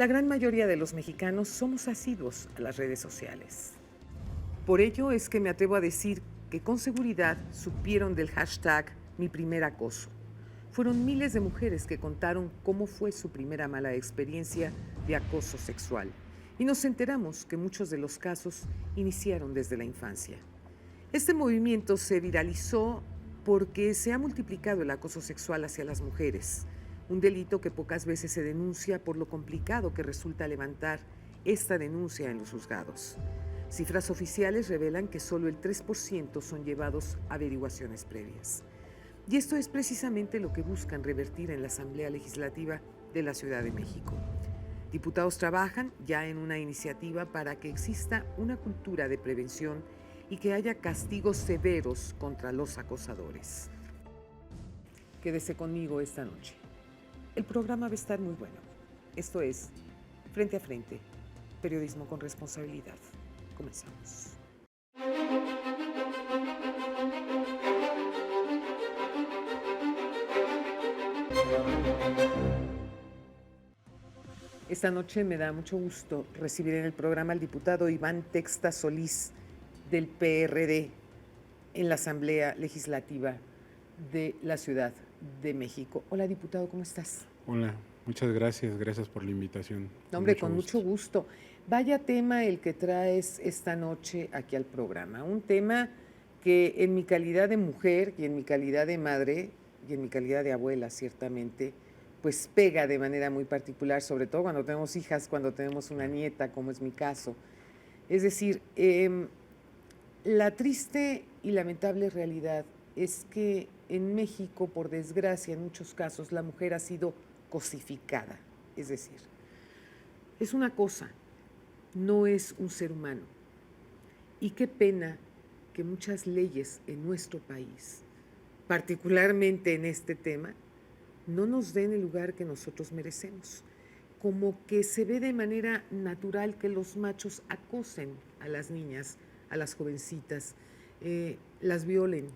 La gran mayoría de los mexicanos somos asiduos a las redes sociales. Por ello es que me atrevo a decir que con seguridad supieron del hashtag Mi Primer Acoso. Fueron miles de mujeres que contaron cómo fue su primera mala experiencia de acoso sexual. Y nos enteramos que muchos de los casos iniciaron desde la infancia. Este movimiento se viralizó porque se ha multiplicado el acoso sexual hacia las mujeres, un delito que pocas veces se denuncia por lo complicado que resulta levantar esta denuncia en los juzgados. Cifras oficiales revelan que solo el 3% son llevados a averiguaciones previas. Y esto es precisamente lo que buscan revertir en la Asamblea Legislativa de la Ciudad de México. Diputados trabajan ya en una iniciativa para que exista una cultura de prevención y que haya castigos severos contra los acosadores. Quédese conmigo esta noche. El programa va a estar muy bueno. Esto es Frente a Frente, periodismo con responsabilidad. Comenzamos. Esta noche me da mucho gusto recibir en el programa al diputado Iván Texta Solís del PRD en la Asamblea Legislativa de la Ciudad de México. Hola, diputado, ¿cómo estás? Hola, muchas gracias por la invitación. No, hombre, con mucho gusto. Vaya tema el que traes esta noche aquí al programa. Un tema que en mi calidad de mujer y en mi calidad de madre y en mi calidad de abuela, ciertamente, pues pega de manera muy particular, sobre todo cuando tenemos hijas, cuando tenemos una nieta, como es mi caso. Es decir, la triste y lamentable realidad es que en México, por desgracia, en muchos casos, la mujer ha sido cosificada. Es decir, es una cosa, no es un ser humano. Y qué pena que muchas leyes en nuestro país, particularmente en este tema, no nos den el lugar que nosotros merecemos. Como que se ve de manera natural que los machos acosen a las niñas, a las jovencitas, las violen.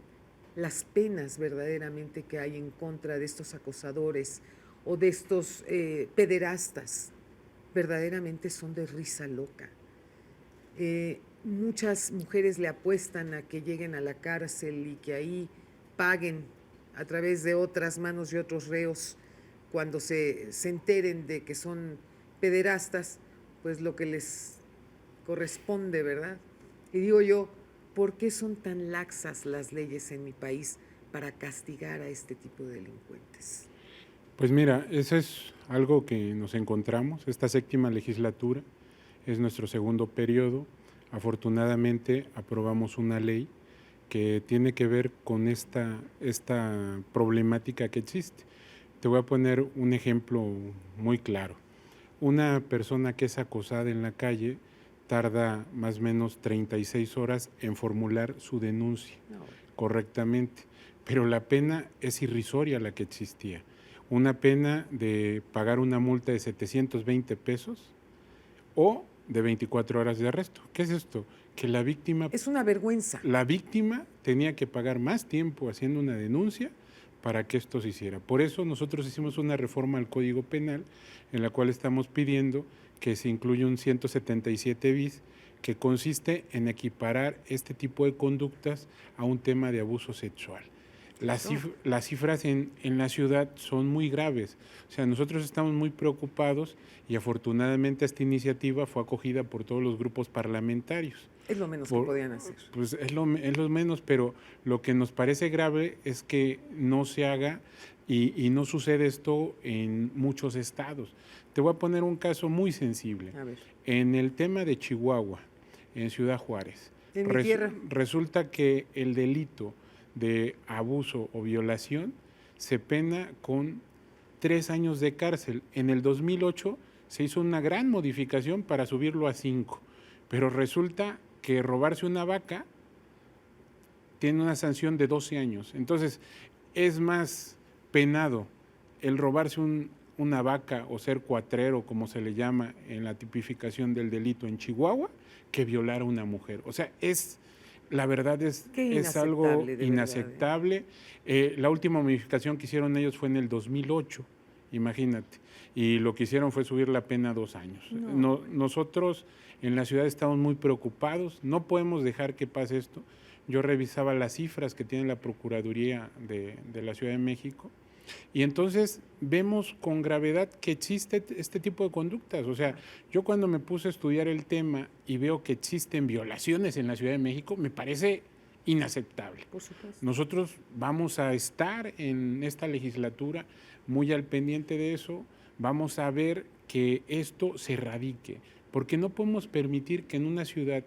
Las penas verdaderamente que hay en contra de estos acosadores o de estos pederastas verdaderamente son de risa loca. Muchas mujeres le apuestan a que lleguen a la cárcel y que ahí paguen a través de otras manos y otros reos cuando se enteren de que son pederastas, pues lo que les corresponde, ¿verdad? Y digo yo, ¿por qué son tan laxas las leyes en mi país para castigar a este tipo de delincuentes? Pues mira, eso es algo que nos encontramos. Esta séptima legislatura es nuestro segundo periodo. Afortunadamente aprobamos una ley que tiene que ver con esta problemática que existe. Te voy a poner un ejemplo muy claro. Una persona que es acosada en la calle tarda más o menos 36 horas en formular su denuncia correctamente, pero la pena es irrisoria la que existía. Una pena de pagar una multa de 720 pesos o de 24 horas de arresto. ¿Qué es esto? Que la víctima... Es una vergüenza. La víctima tenía que pagar más tiempo haciendo una denuncia para que esto se hiciera. Por eso nosotros hicimos una reforma al Código Penal en la cual estamos pidiendo que se incluya un 177 bis que consiste en equiparar este tipo de conductas a un tema de abuso sexual. Las cifras en la ciudad son muy graves. O sea, nosotros estamos muy preocupados y afortunadamente esta iniciativa fue acogida por todos los grupos parlamentarios. Es lo menos que podían hacer. Pues es lo menos, pero lo que nos parece grave es que no se haga y no sucede esto en muchos estados. Te voy a poner un caso muy sensible. A ver. En el tema de Chihuahua, en Ciudad Juárez, en mi tierra. Resulta que el delito de abuso o violación se pena con 3 años de cárcel. En el 2008 se hizo una gran modificación para subirlo a 5, pero resulta que robarse una vaca tiene una sanción de 12 años. Entonces, es más penado el robarse una vaca o ser cuatrero, como se le llama en la tipificación del delito en Chihuahua, que violar a una mujer. O sea, la verdad es algo inaceptable. La última modificación que hicieron ellos fue en el 2008 imagínate. Y lo que hicieron fue subir la pena a 2 años. Nosotros en la ciudad estamos muy preocupados, no podemos dejar que pase esto. Yo revisaba las cifras que tiene la Procuraduría de la Ciudad de México y entonces vemos con gravedad que existe este tipo de conductas. O sea, yo cuando me puse a estudiar el tema y veo que existen violaciones en la Ciudad de México, me parece inaceptable. Por supuesto. Nosotros vamos a estar en esta legislatura muy al pendiente de eso, vamos a ver que esto se erradique, porque no podemos permitir que en una ciudad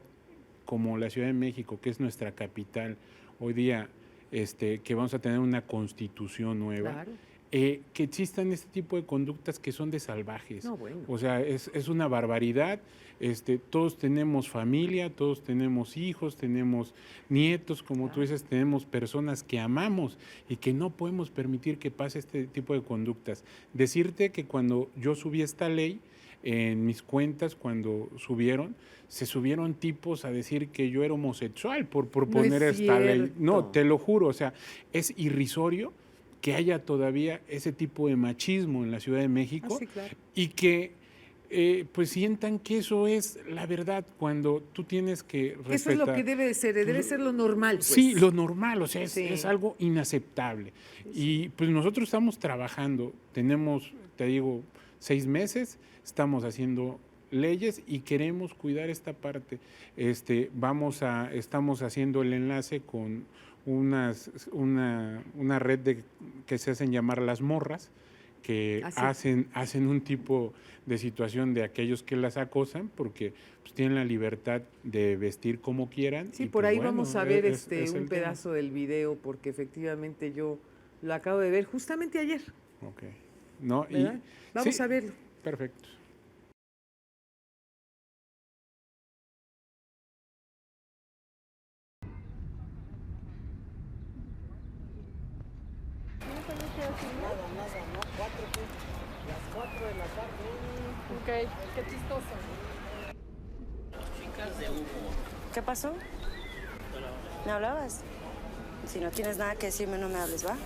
como la Ciudad de México, que es nuestra capital, hoy día que vamos a tener una constitución nueva, Claro. Que existan este tipo de conductas que son de salvajes. No, bueno. O sea, es una barbaridad. Todos tenemos familia, todos tenemos hijos, tenemos nietos, como tú dices, tenemos personas que amamos y que no podemos permitir que pase este tipo de conductas. Decirte que cuando yo subí esta ley, en mis cuentas, cuando se subieron tipos a decir que yo era homosexual por poner esta ley. No, te lo juro, o sea, es irrisorio que haya todavía ese tipo de machismo en la Ciudad de México. Sí, claro. Y que pues sientan que eso es la verdad cuando tú tienes que respetar. Eso es lo que debe de ser, debe ser lo normal. Pues. Sí, lo normal, o sea, es algo inaceptable. Y pues nosotros estamos trabajando, tenemos, te digo, 6 meses, estamos haciendo leyes y queremos cuidar esta parte. Estamos haciendo el enlace con una red que se hacen llamar las morras, que hacen un tipo de situación de aquellos que las acosan, porque pues, tienen la libertad de vestir como quieran. Sí, y, por pues, ahí bueno, vamos a ver un pedazo del video, porque efectivamente yo lo acabo de ver justamente ayer. Ok. ¿No? Vamos a verlo. Perfecto. Las 4 de la tarde. Ok, qué chistoso. Chicas de humo. ¿Qué pasó? ¿Me hablabas? Si no tienes nada que decirme, no me hables, ¿va? Ok.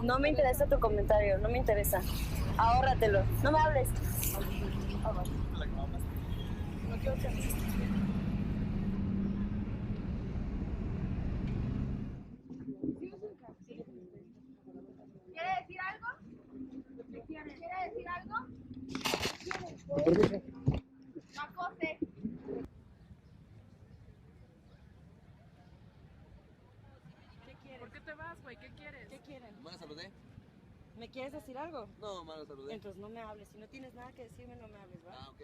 No me interesa tu comentario, no me interesa. Ahórratelo, no me hables. ¿Quiere decir algo? ¿Quiere decir algo? No acose. ¿Por qué te vas, güey? ¿Qué quieres? ¿Qué quieren? ¿Me la saludé? ¿Me quieres decir algo? No, me la saludé. Entonces no me hables. Si no tienes nada que decirme, no me hables, ¿va? Ah, ok.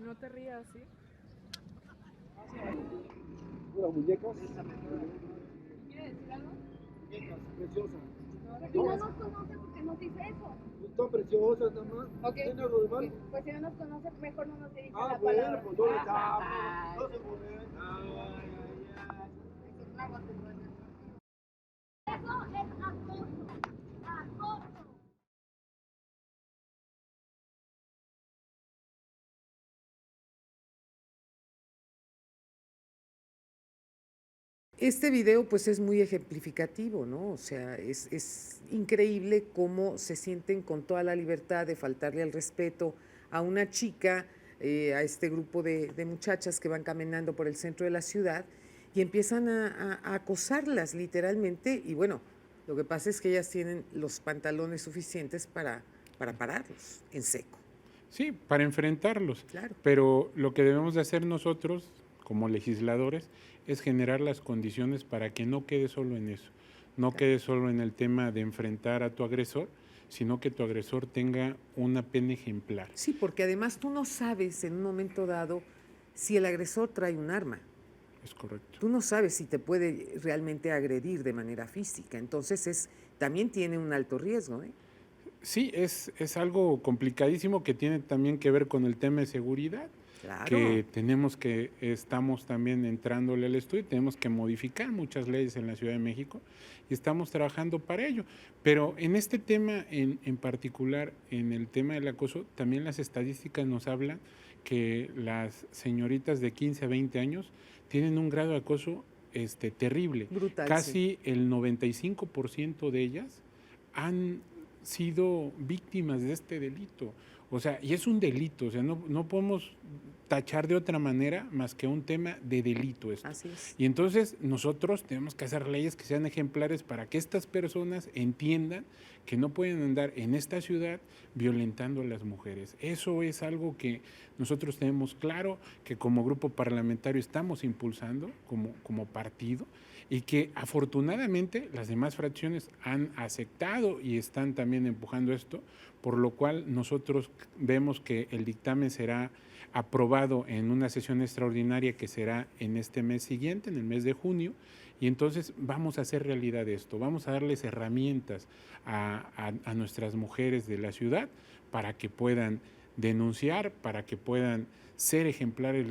No te rías, ¿sí? Las muñecas. ¿Quiere decir algo? Muñecas, preciosas. Si no nos conoce, ¿por qué nos dice eso? Están preciosas nada más. Ok. ¿Tiene algo de mal? Ok. Pues si no nos conoce, mejor no nos dirige Ah, la bueno, palabra. pues no les hablo. No se mueven. Ay. Eso es acoso. Acoso. Este video pues es muy ejemplificativo, ¿no? O sea, es increíble cómo se sienten con toda la libertad de faltarle al respeto a una chica, a este grupo de muchachas que van caminando por el centro de la ciudad y empiezan a acosarlas literalmente y bueno, lo que pasa es que ellas tienen los pantalones suficientes para pararlos en seco. Sí, para enfrentarlos. Claro. Pero lo que debemos de hacer nosotros, como legisladores, es generar las condiciones para que no quede solo en eso, no quede solo en el tema de enfrentar a tu agresor, sino que tu agresor tenga una pena ejemplar. Sí, porque además tú no sabes en un momento dado si el agresor trae un arma. Es correcto. Tú no sabes si te puede realmente agredir de manera física, entonces también tiene un alto riesgo, ¿eh? Sí, es algo complicadísimo que tiene también que ver con el tema de seguridad, Claro. que estamos también entrándole al estudio, tenemos que modificar muchas leyes en la Ciudad de México y estamos trabajando para ello. Pero en este tema en particular, en el tema del acoso, también las estadísticas nos hablan que las señoritas de 15 a 20 años tienen un grado de acoso terrible. Brutal, Casi el 95% de ellas han sido víctimas de este delito. O sea, y es un delito, o sea, no podemos tachar de otra manera más que un tema de delito esto. Así es. Y entonces nosotros tenemos que hacer leyes que sean ejemplares para que estas personas entiendan que no pueden andar en esta ciudad violentando a las mujeres. Eso es algo que nosotros tenemos claro, que como grupo parlamentario estamos impulsando como partido, y que afortunadamente las demás fracciones han aceptado y están también empujando esto, por lo cual nosotros vemos que el dictamen será aprobado en una sesión extraordinaria que será en este mes siguiente, en el mes de junio, y entonces vamos a hacer realidad esto, vamos a darles herramientas a nuestras mujeres de la ciudad para que puedan denunciar, para que puedan ser ejemplares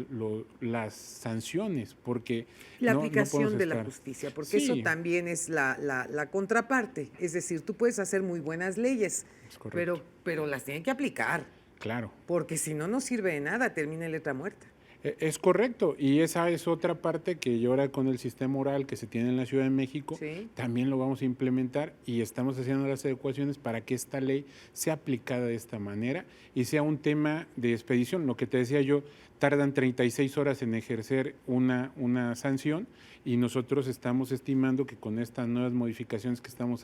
las sanciones, porque la no aplicación podemos de la estar. justicia, porque Sí. eso también es la contraparte. Es decir, tú puedes hacer muy buenas leyes, Es correcto. pero las tienen que aplicar, Claro. porque si no, no sirve de nada, termina en letra muerta. Es correcto, y esa es otra parte que yo ahora con el sistema oral que se tiene en la Ciudad de México, Sí. también lo vamos a implementar y estamos haciendo las adecuaciones para que esta ley sea aplicada de esta manera y sea un tema de expedición. Lo que te decía yo, tardan 36 horas en ejercer una sanción y nosotros estamos estimando que con estas nuevas modificaciones que estamos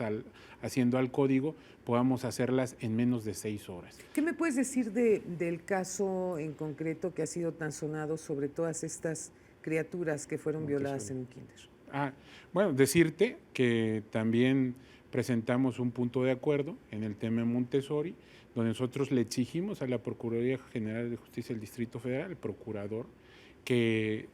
haciendo al código podamos hacerlas en menos de 6 horas. ¿Qué me puedes decir del caso en concreto que ha sido tan sonado sobre todas estas criaturas que fueron violadas en un kinder? Bueno, decirte que también presentamos un punto de acuerdo en el tema de Montessori, donde nosotros le exigimos a la Procuraduría General de Justicia del Distrito Federal, el procurador, que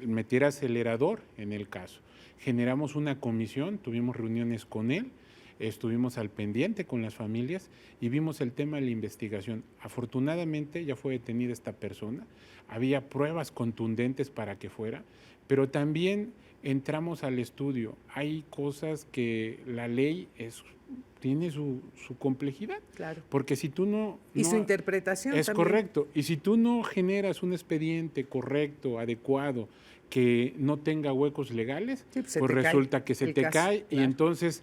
metiera acelerador en el caso. Generamos una comisión, tuvimos reuniones con él, estuvimos al pendiente con las familias y vimos el tema de la investigación. Afortunadamente ya fue detenida esta persona, había pruebas contundentes para que fuera, pero también entramos al estudio. Hay cosas que la ley tiene su complejidad. Claro. Porque si tú no... Y su interpretación es también. correcto. Y si tú no generas un expediente correcto, adecuado, que no tenga huecos legales, Sí, pues se pues te cae resulta que se el te caso, cae y claro. entonces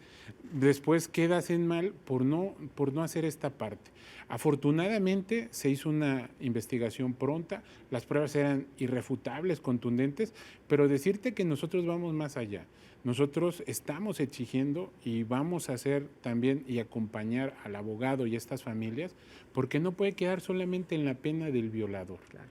después quedas en mal por no hacer esta parte. Afortunadamente se hizo una investigación pronta, las pruebas eran irrefutables, contundentes, pero decirte que nosotros vamos más allá. Nosotros estamos exigiendo y vamos a hacer también y acompañar al abogado y a estas familias, porque no puede quedar solamente en la pena del violador. Claro.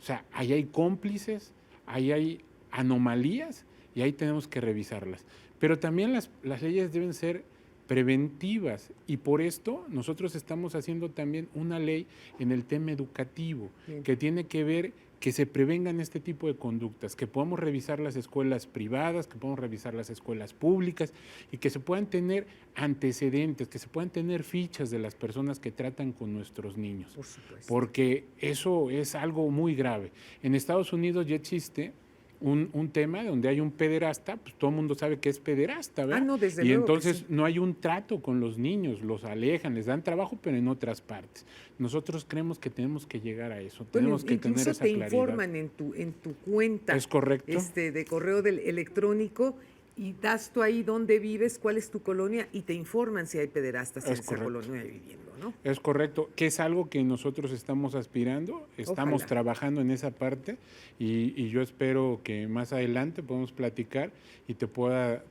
O sea, ahí hay cómplices, ahí hay anomalías y ahí tenemos que revisarlas. Pero también las leyes deben ser preventivas y por esto nosotros estamos haciendo también una ley en el tema educativo. Bien. Que tiene que ver que se prevengan este tipo de conductas, que podamos revisar las escuelas privadas, que podamos revisar las escuelas públicas y que se puedan tener antecedentes, que se puedan tener fichas de las personas que tratan con nuestros niños. Por supuesto. Porque eso es algo muy grave. En Estados Unidos ya existe un tema donde hay un pederasta, pues todo el mundo sabe que es pederasta, ¿verdad? No, desde y luego que entonces sí. no hay un trato con los niños, los alejan, les dan trabajo, pero en otras partes. Nosotros creemos que tenemos que llegar a eso, Bueno, tenemos que tener incluso esa te claridad. informan en tu cuenta Es correcto. de correo electrónico y das tú ahí dónde vives, cuál es tu colonia y te informan si hay pederastas en Es esa correcto. colonia viviendo, ¿no? Es correcto, que es algo que nosotros estamos aspirando, estamos Ojalá. trabajando en esa parte y yo espero que más adelante podamos platicar y te pueda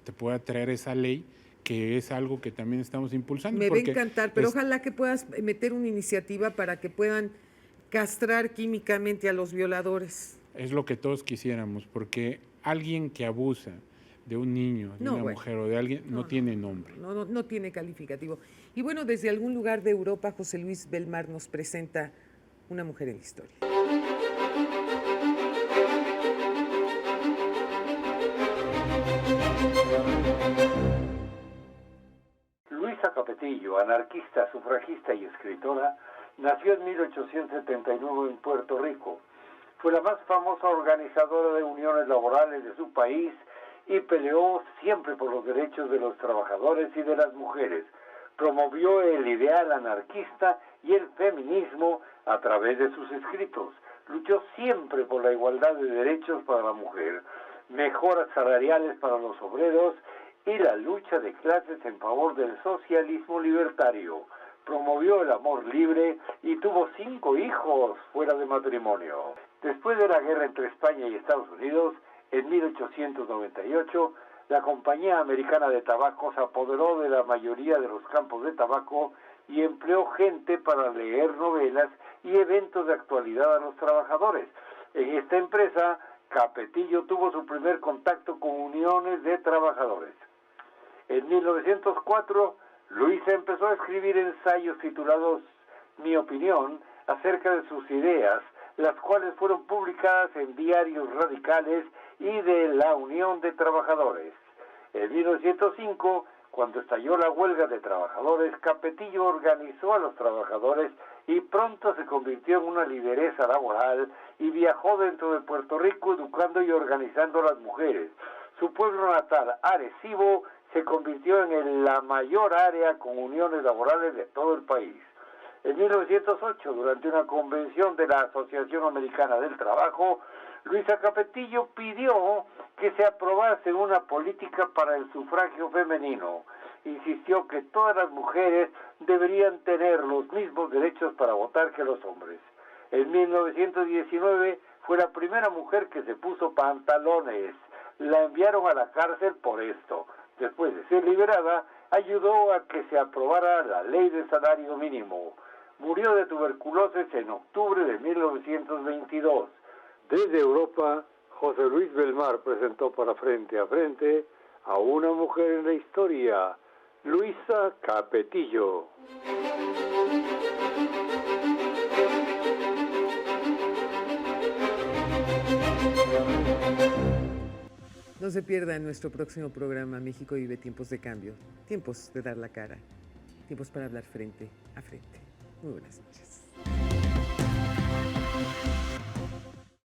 traer esa ley, que es algo que también estamos impulsando. Me va a porque encantar, pero es- ojalá que puedas meter una iniciativa para que puedan castrar químicamente a los violadores. Es lo que todos quisiéramos, porque alguien que abusa de un niño, de No, una bueno. mujer o de alguien, no tiene nombre. No tiene calificativo. Y bueno, desde algún lugar de Europa, José Luis Belmar nos presenta Una mujer en la historia. Capetillo, anarquista, sufragista y escritora, nació en 1879 en Puerto Rico. Fue la más famosa organizadora de uniones laborales de su país y peleó siempre por los derechos de los trabajadores y de las mujeres. Promovió el ideal anarquista y el feminismo a través de sus escritos. Luchó siempre por la igualdad de derechos para la mujer, mejoras salariales para los obreros y la lucha de clases en favor del socialismo libertario. Promovió el amor libre y tuvo 5 hijos fuera de matrimonio. Después de la guerra entre España y Estados Unidos, en 1898, la Compañía Americana de Tabaco se apoderó de la mayoría de los campos de tabaco y empleó gente para leer novelas y eventos de actualidad a los trabajadores. En esta empresa, Capetillo tuvo su primer contacto con uniones de trabajadores. En 1904, Luisa empezó a escribir ensayos titulados Mi opinión acerca de sus ideas, las cuales fueron publicadas en diarios radicales y de la Unión de Trabajadores. En 1905, cuando estalló la huelga de trabajadores, Capetillo organizó a los trabajadores y pronto se convirtió en una lideresa laboral y viajó dentro de Puerto Rico educando y organizando a las mujeres. Su pueblo natal, Arecibo, se convirtió en la mayor área con uniones laborales de todo el país. En 1908, durante una convención de la Asociación Americana del Trabajo, Luisa Capetillo pidió que se aprobase una política para el sufragio femenino. Insistió que todas las mujeres deberían tener los mismos derechos para votar que los hombres. En 1919 fue la primera mujer que se puso pantalones. La enviaron a la cárcel por esto. Después de ser liberada, ayudó a que se aprobara la ley de salario mínimo. Murió de tuberculosis en octubre de 1922. Desde Europa, José Luis Belmar presentó para Frente a Frente a una mujer en la historia, Luisa Capetillo. No se pierda en nuestro próximo programa México vive tiempos de cambio, tiempos de dar la cara, tiempos para hablar frente a frente. Muy buenas noches.